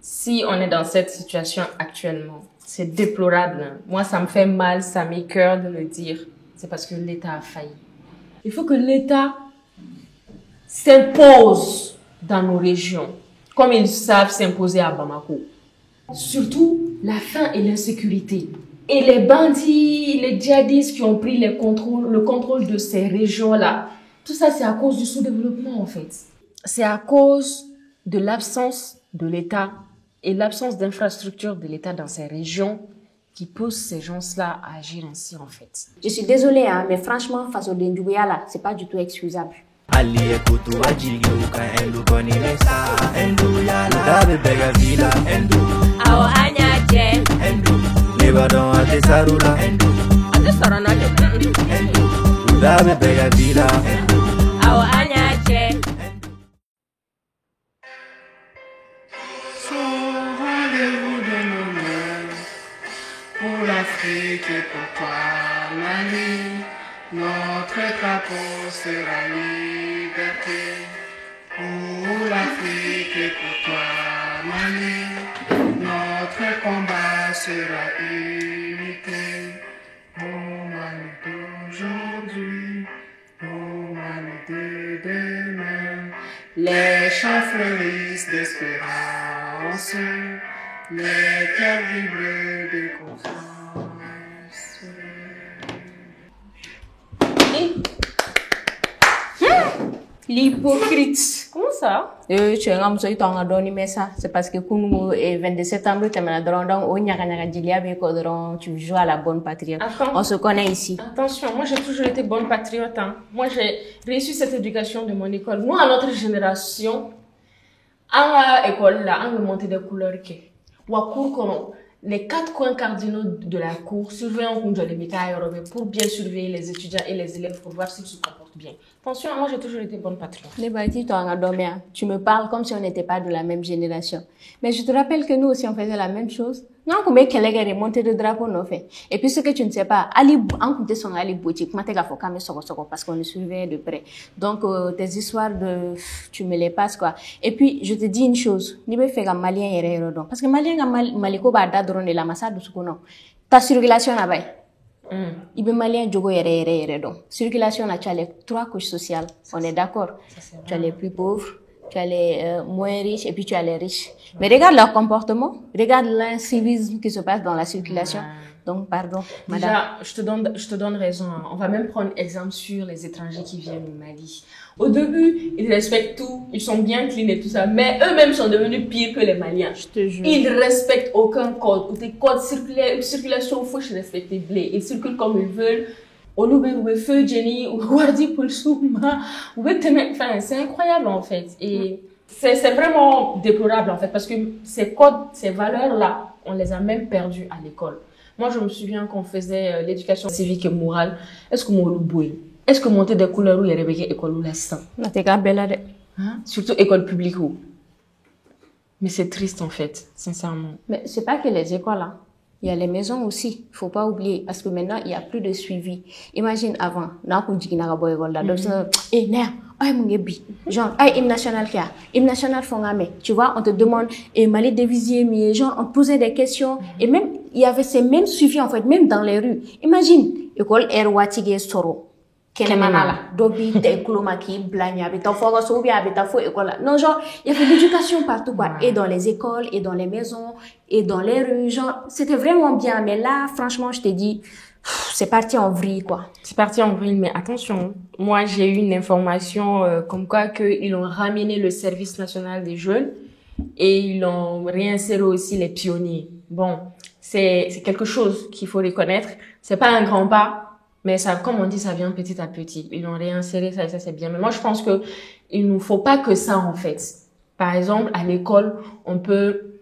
si on est dans cette situation actuellement, c'est déplorable. Hein. Moi, ça me fait mal, ça m'écoeure de le dire. C'est parce que l'État a failli. Il faut que l'État s'impose dans nos régions, comme ils savent s'imposer à Bamako. Surtout la faim et l'insécurité. Et les bandits, les djihadistes qui ont pris le contrôle de ces régions-là, tout ça c'est à cause du sous-développement en fait. C'est à cause de l'absence de l'État et l'absence d'infrastructures de l'État dans ces régions qui poussent ces gens-là à agir ainsi en fait. Je suis désolée, hein, mais franchement, face au Dendouya là, c'est pas du tout excusable. Pour l'Afrique et pour toi, Mali, notre drapeau sera liberté. Pour l'Afrique et pour toi, Mali, notre combat sera unité. Pour Mali d'aujourd'hui, pour Mali de demain, les champs fleurissent d'espérance. Les cœurs vibrent de confiance. L'hypocrite. Comment ça? Tu es un ça. C'est parce que quand le 22 septembre, tu joues à la bonne patriote. On se connaît ici. Attention, moi j'ai toujours été bonne patriote. Hein. Moi j'ai reçu cette éducation de mon école. Nous, à notre génération, à l'école, là, on a monté des couleurs. Les 4 coins cardinaux de la cour, surveillons pour bien surveiller les étudiants et les élèves pour voir s'ils se comportent bien. Attention, moi j'ai toujours été bonne patriote. Tu me parles comme si on n'était pas de la même génération. Mais je te rappelle que nous aussi on faisait la même chose. Non, combien qu'elle est remontée de drapeau non fait. Et puis ce que tu ne sais pas, Ali, en compte son Ali boutique, parce qu'on le surveillait de près. Donc tes histoires de, tu me les passes quoi. Et puis je te dis une chose, ni me fait un malien et parce que malien maliko ba da drone la massa de sukono. Ta circulation là-bas. Il malien jogo yere donc. Circulation là, tu as les 3 couches sociales. On est d'accord. Tu as les plus pauvres. Tu as les moins riches et puis tu as les riches. Mais regarde leur comportement, regarde l'incivisme qui se passe dans la circulation. Donc, pardon, madame. Déjà, je te donne raison. On va même prendre exemple sur les étrangers qui viennent au Mali. Au début, ils respectent tout, ils sont bien clean et tout ça, mais eux-mêmes sont devenus pires que les Maliens. Je te jure. Ils respectent aucun code. Des codes circulation, il faut respecter blé. Ils circulent comme ils veulent. Feu Jenny ou Wardi Pulsouma, enfin c'est incroyable en fait et c'est vraiment déplorable en fait parce que ces codes, ces valeurs là, on les a même perdus à l'école. Moi je me souviens qu'on faisait l'éducation civique et morale. Est-ce que monter des couleurs où il y a Rebecca école ou l'instant? Surtout école publique où. Mais c'est triste en fait, sincèrement. Mais c'est pas que les écoles là. Il y a les maisons aussi, faut pas oublier, parce que maintenant, il y a plus de suivi. Imagine avant, genre, hymne national kia, hymne national fongame, tu vois, on te demande, Mali devisier, mais genre, on te posait des questions, et même, il y avait ces mêmes suivis, en fait, même dans les rues. Imagine, école Erwatige Soro. Non, genre, il y avait l'éducation partout, quoi. Et dans les écoles, et dans les maisons, et dans les rues, genre, c'était vraiment bien. Mais là, franchement, je te dis, c'est parti en vrille, quoi. C'est parti en vrille, mais attention. Moi, j'ai eu une information, comme quoi qu'ils ont ramené le service national des jeunes, et ils ont réinséré aussi les pionniers. Bon, c'est quelque chose qu'il faut reconnaître. C'est pas un grand pas. Mais ça, comme on dit, ça vient petit à petit. Ils l'ont réinséré, ça c'est bien. Mais moi, je pense que il nous faut pas que ça, en fait. Par exemple, à l'école, on peut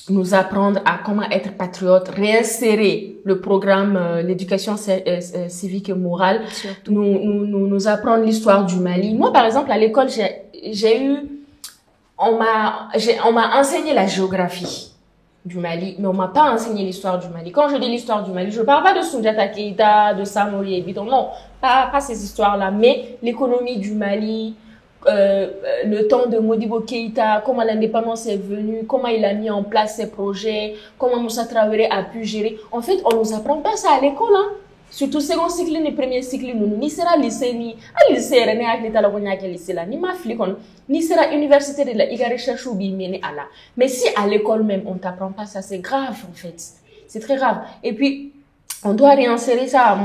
nous apprendre à comment être patriote, réinsérer le programme, l'éducation civique et morale, nous apprendre l'histoire du Mali. Moi, par exemple, à l'école, on m'a enseigné la géographie du Mali, mais on m'a pas enseigné l'histoire du Mali. Quand je dis l'histoire du Mali, je parle pas de Soundiata Keïta, de Samori et Bidon, non, pas ces histoires-là, mais l'économie du Mali, le temps de Modibo Keïta, comment l'indépendance est venue, comment il a mis en place ses projets, comment Moussa Traoré a pu gérer. En fait, on nous apprend pas ça à l'école, hein. Surtout second cycle ni premier cycle nous ni sera lycée ni à lycée rené ak l'état la gonya ke lycée là ni ma flikon ni sera université de la iga recherche ou bi meni ala. Mais si à l'école même on t'apprend pas ça, c'est grave en fait. C'est très grave. Et puis on doit réinsérer ça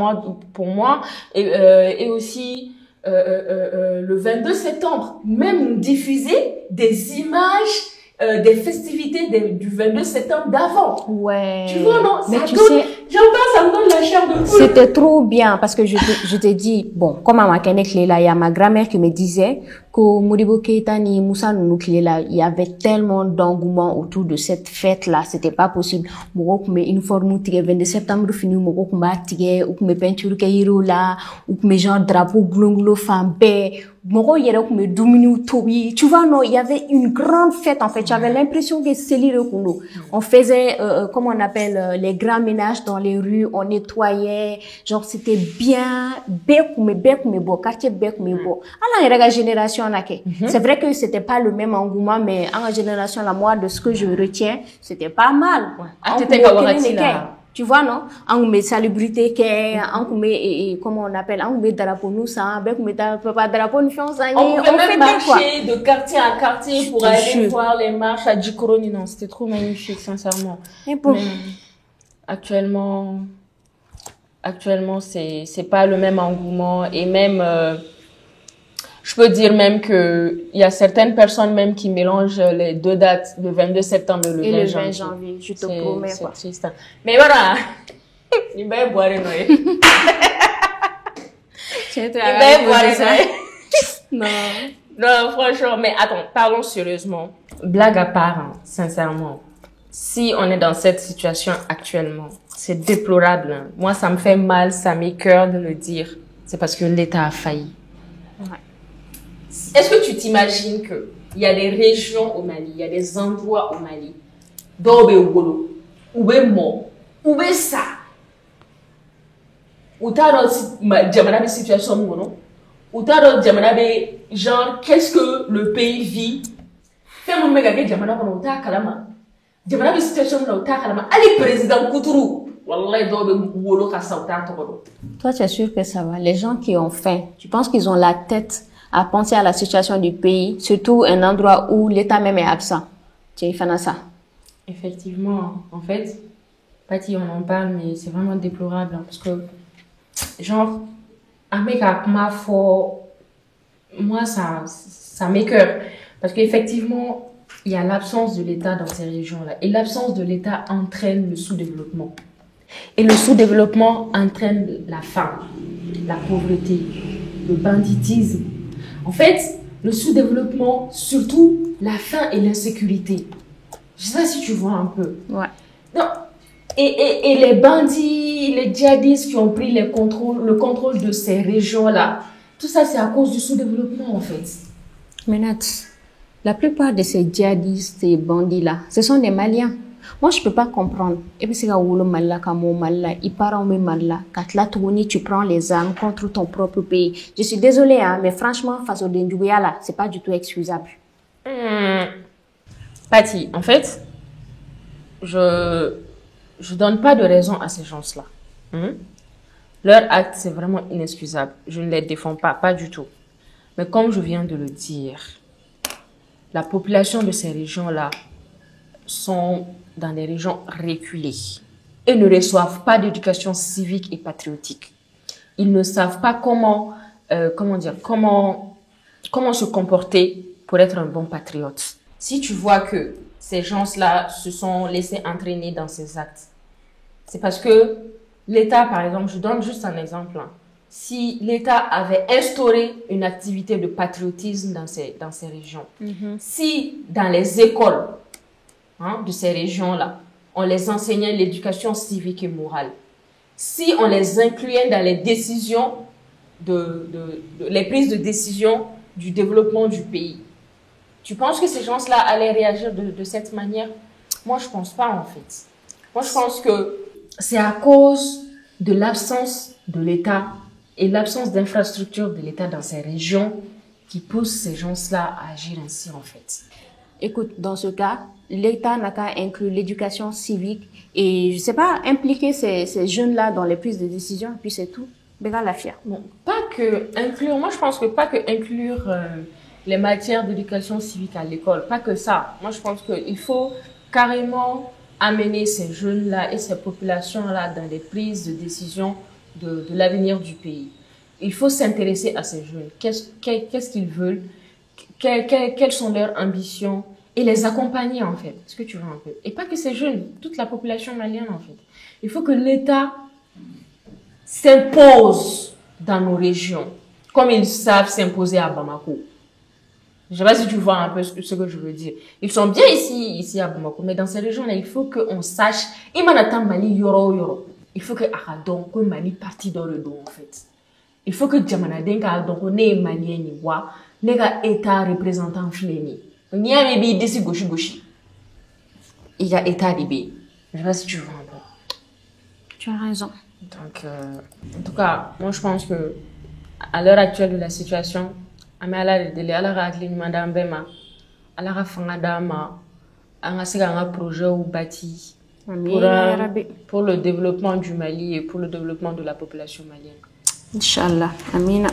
pour moi et aussi le 22 septembre, même diffuser des images des festivités du 22 septembre d'avant. Ouais. Tu vois, non? Mais ça tu donne, sais, j'entends, ça me donne la chair de poule. c'était trop bien parce que je te dis, bon, comme à Makene Klela, il y a ma grand-mère qui me disait que Modibo Keïta ni Moussa Nounou Klela, il y avait tellement d'engouement autour de cette fête-là, c'était pas possible. Moko kume uniforme tige 22 septembre fini, moko kumba tige, ou kume peinture kairo là, ou kume genre drapeau glonglo fambe, moko yere kume dumuni tobi. Tu vois, non, il y avait une grande fête en fait. J'avais l'impression que c'est l'Irokuno. On faisait, comment on appelle, les grands ménages dans les rues, on nettoyait, genre c'était bien, bekume bo, quartier bekume bo. Alors, il y a génération c'est vrai que c'était pas le même engouement, mais en génération, la moi, de ce que je retiens, c'était pas mal. Tu vois, non? En met salubrité, en met, comment on appelle, en met drapeau nous, ça, bec, met pas drapeau nous, on pouvait même marcher de quartier à quartier pour aller voir les marches à Djikoroni. Non, c'était trop magnifique, sincèrement. Mais actuellement, c'est pas le même engouement et même, je peux dire même que il y a certaines personnes même qui mélangent les deux dates, le 22 septembre et le 20 janvier. Je te promets, quoi. C'est triste. Mais voilà. Il va boire une oreille. Il va boire une oreille. Non. Non, franchement, mais attends, parlons sérieusement. Blague à part, hein, sincèrement. Si on est dans cette situation actuellement, c'est déplorable. Hein. Moi, ça me fait mal, ça m'écoeure de le dire. C'est parce que l'État a failli. Ouais. Est-ce que tu t'imagines que il y a des régions au Mali, il y a des endroits au Mali, d'où wolo, où mo, où ça, où t'as une situation non, où t'as genre qu'est-ce que le pays vit, fais mon méga jamana kono t'as kalama, jamana situation là t'as kalama, allez président Koutourou, wallahi d'où wolo ka sauta tokoro. Toi, tu es sûr que ça va? Les gens qui ont faim, tu penses qu'ils ont la tête à penser à la situation du pays, surtout un endroit où l'État même est absent. Tu es fan à ça. Effectivement, en fait, Pati, on en parle, mais c'est vraiment déplorable, hein, parce que, genre, avec ma foi, moi, ça m'écoeure, parce qu'effectivement, il y a l'absence de l'État dans ces régions-là, et l'absence de l'État entraîne le sous-développement. Et le sous-développement entraîne la faim, la pauvreté, le banditisme. En fait, le sous-développement, surtout la faim et l'insécurité. Je sais pas si tu vois un peu. Ouais. Non. Et les bandits, les djihadistes qui ont pris le contrôle de ces régions-là, tout ça, c'est à cause du sous-développement, en fait. Mais Nat, la plupart de ces djihadistes et bandits-là, ce sont des Maliens. Moi, je peux pas comprendre. Et puis, c'est quand on Malila, quand on Malila, il part en Malila, quand là, tu prends les armes contre ton propre pays. Je suis désolée, hein, mais franchement, face au Dendjouya, là, c'est pas du tout excusable. Pati, en fait, je donne pas de raison à ces gens-là. Leur acte, c'est vraiment inexcusable. Je ne les défends pas du tout. Mais comme je viens de le dire, la population de ces régions-là sont dans des régions reculées et ne reçoivent pas d'éducation civique et patriotique. Ils ne savent pas comment se comporter pour être un bon patriote. Si tu vois que ces gens-là se sont laissés entraîner dans ces actes, c'est parce que l'État, par exemple, je donne juste un exemple, hein. Si l'État avait instauré une activité de patriotisme dans ces régions, si dans les écoles de ces régions-là, on les enseignait l'éducation civique et morale, si on les incluait dans les décisions, les prises de décision du développement du pays, tu penses que ces gens-là allaient réagir de cette manière? Moi, je pense pas, en fait. Moi, je pense que c'est à cause de l'absence de l'État et l'absence d'infrastructures de l'État dans ces régions qui pousse ces gens-là à agir ainsi, en fait. Écoute, dans ce cas, l'État n'a qu'à inclure l'éducation civique et, je sais pas, impliquer ces jeunes-là dans les prises de décision, et puis c'est tout. Béga la fière. Bon, pas que inclure, moi je pense que pas que inclure les matières d'éducation civique à l'école, pas que ça. Moi je pense qu'il faut carrément amener ces jeunes-là et ces populations-là dans les prises de décision de l'avenir du pays. Il faut s'intéresser à ces jeunes. Qu'est-ce qu'ils veulent? Quelles sont leurs ambitions? Et les accompagner en fait. Est-ce que tu vois un peu? Et pas que ces jeunes, toute la population malienne en fait. Il faut que l'État s'impose dans nos régions, comme ils savent s'imposer à Bamako. Je sais pas si tu vois un peu ce que je veux dire. Ils sont bien ici à Bamako, mais dans ces régions-là, il faut qu'on sache, Imanata Mali Yoro. Il faut que Aradon, que Mali partie dans le dos, en fait. Il faut que Djamana Denka, donc on est malien, ni wa, nega État représentant Fléni. N'y a pas d'ici gauche. Il y a État libé. Je sais pas si tu vois un peu. Tu as raison. Donc, en tout cas, moi je pense que à l'heure actuelle de la situation, projet ou bâti pour le développement du Mali et pour le développement de la population malienne. Inch'Allah, Amina.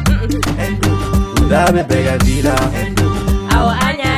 Endu, Udabe Bega Vila, Endu, Awa Anya